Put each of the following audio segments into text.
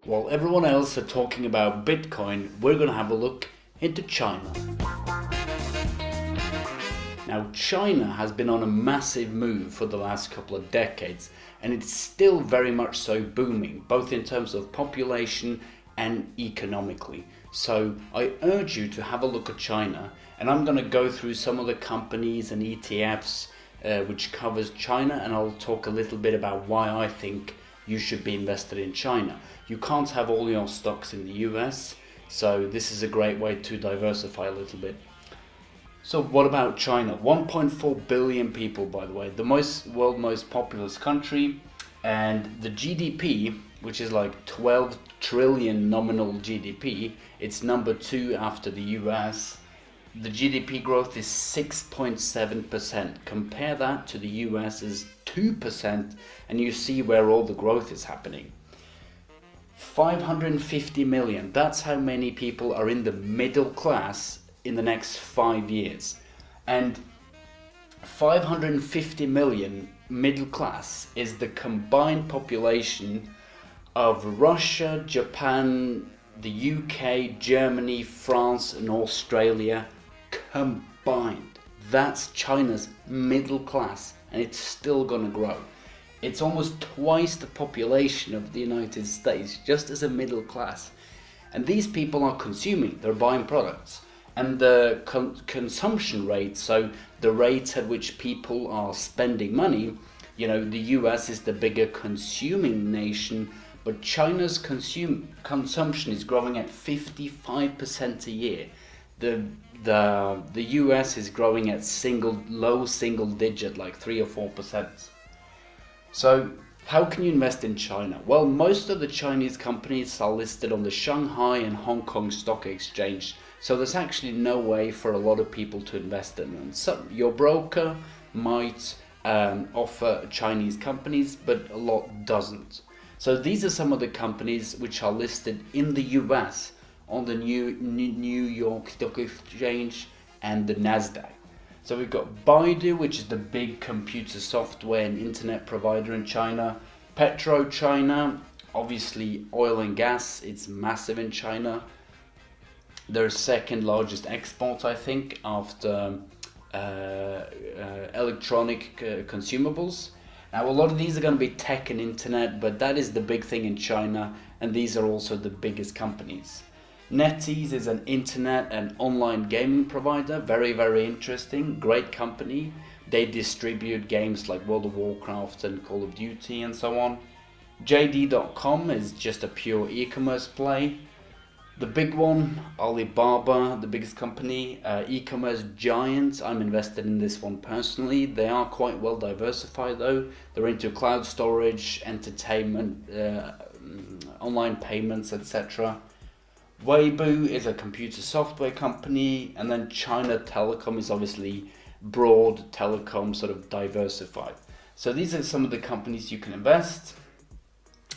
While everyone else are talking about Bitcoin, we're going to have a look into China. Now, China has been on a massive move for the last couple of decades, and it's still very much so booming, both in terms of population and economically. So I urge you to have a look at China, and I'm going to go through some of the companies and ETFs which covers China, and I'll talk a little bit about why I think you should be invested in China. You can't have all your stocks in the US, so this is a great way to diversify a little bit. So what about China? 1.4 billion people, by the way, the world's most populous country, and the GDP, which is like 12 trillion nominal GDP, it's number 2 after the US. The GDP growth is 6.7%. Compare that to the US's 2%, and you see where all the growth is happening. 550 million, that's how many people are in the middle class in the next 5 years. And 550 million middle class is the combined population of Russia, Japan, the UK, Germany, France and Australia combined. That's China's middle class, and it's still going to grow. It's almost twice the population of the United States just as a middle class. And these people are consuming, they're buying products. And the consumption rate, so the rate at which people are spending money, the US is the bigger consuming nation, but China's consumption is growing at 55% a year. The US is growing at low single digit, like 3 or 4%. So how can you invest in China? Well, most of the Chinese companies are listed on the Shanghai and Hong Kong Stock Exchange, so there's actually no way for a lot of people to invest in them. So your broker might offer Chinese companies, but a lot doesn't. So these are some of the companies which are listed in the US on the New York Stock Exchange and the Nasdaq. So we've got Baidu, which is the big computer software and internet provider in China. PetroChina, obviously oil and gas, it's massive in China. Their second largest export, I think, after electronic consumables. Now, a lot of these are going to be tech and internet, but that is the big thing in China, and these are also the biggest companies. NetEase is an internet and online gaming provider, very, very interesting, great company. They distribute games like World of Warcraft and Call of Duty and so on. JD.com is just a pure e-commerce play. The big one, Alibaba, the biggest company, e-commerce giant. I'm invested in this one personally. They are quite well diversified though. They're into cloud storage, entertainment, online payments, etc. Weibo is a computer software company, and then China Telecom is obviously broad telecom, sort of diversified. So these are some of the companies you can invest.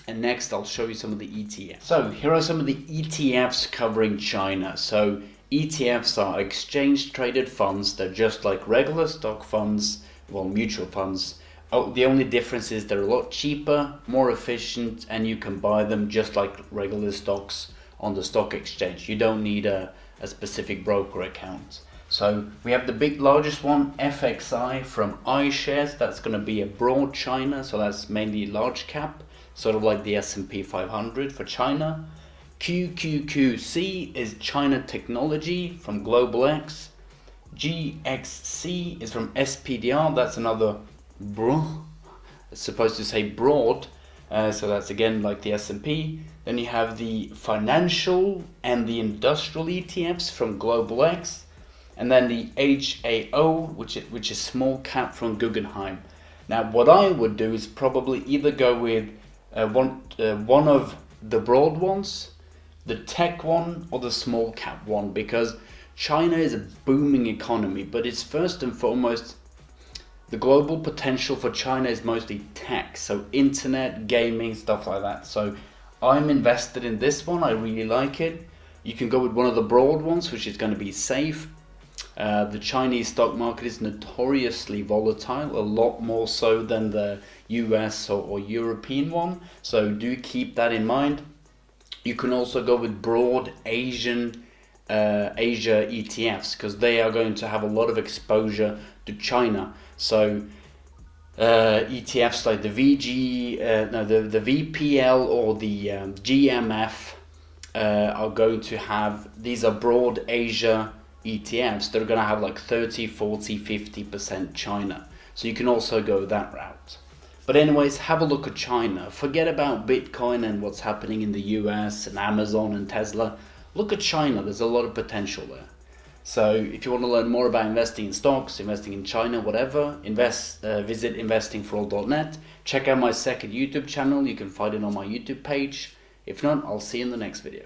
And next I'll show you some of the ETFs. So here are some of the ETFs covering China. So ETFs are exchange traded funds. They're just like regular stock funds, well, mutual funds. Oh, the only difference is they're a lot cheaper, more efficient, and you can buy them just like regular stocks on the stock exchange. You don't need a specific broker account. So we have the largest one, FXI from iShares. That's going to be a broad China, so that's mainly large cap, sort of like the S&P 500 for China. QQQC is China Technology from Global X. GXC is from SPDR. That's another it's supposed to say broad, so that's again like the S&P. Then you have the financial and the industrial ETFs from Global X, and then the HAO, which is small cap from Guggenheim. Now, what I would do is probably either go with one of the broad ones, the tech one, or the small cap one, because China is a booming economy, but it's first and foremost, the global potential for China is mostly tech, so internet, gaming, stuff like that. So I'm invested in this one. I really like it. You can go with one of the broad ones, which is going to be safe. The Chinese stock market is notoriously volatile, a lot more so than the US or European one. So do keep that in mind. You can also go with broad Asia ETFs, because they are going to have a lot of exposure to China. So ETFs like the the VPL or the GMF are going to have, these are broad Asia ETFs. They're going to have like 30, 40, 50% China. So you can also go that route. But anyways, have a look at China. Forget about Bitcoin and what's happening in the US and Amazon and Tesla. Look at China. There's a lot of potential there. So if you want to learn more about investing in stocks, investing in China, whatever, visit investingforall.net. Check out my second YouTube channel. You can find it on my YouTube page. If not, I'll see you in the next video.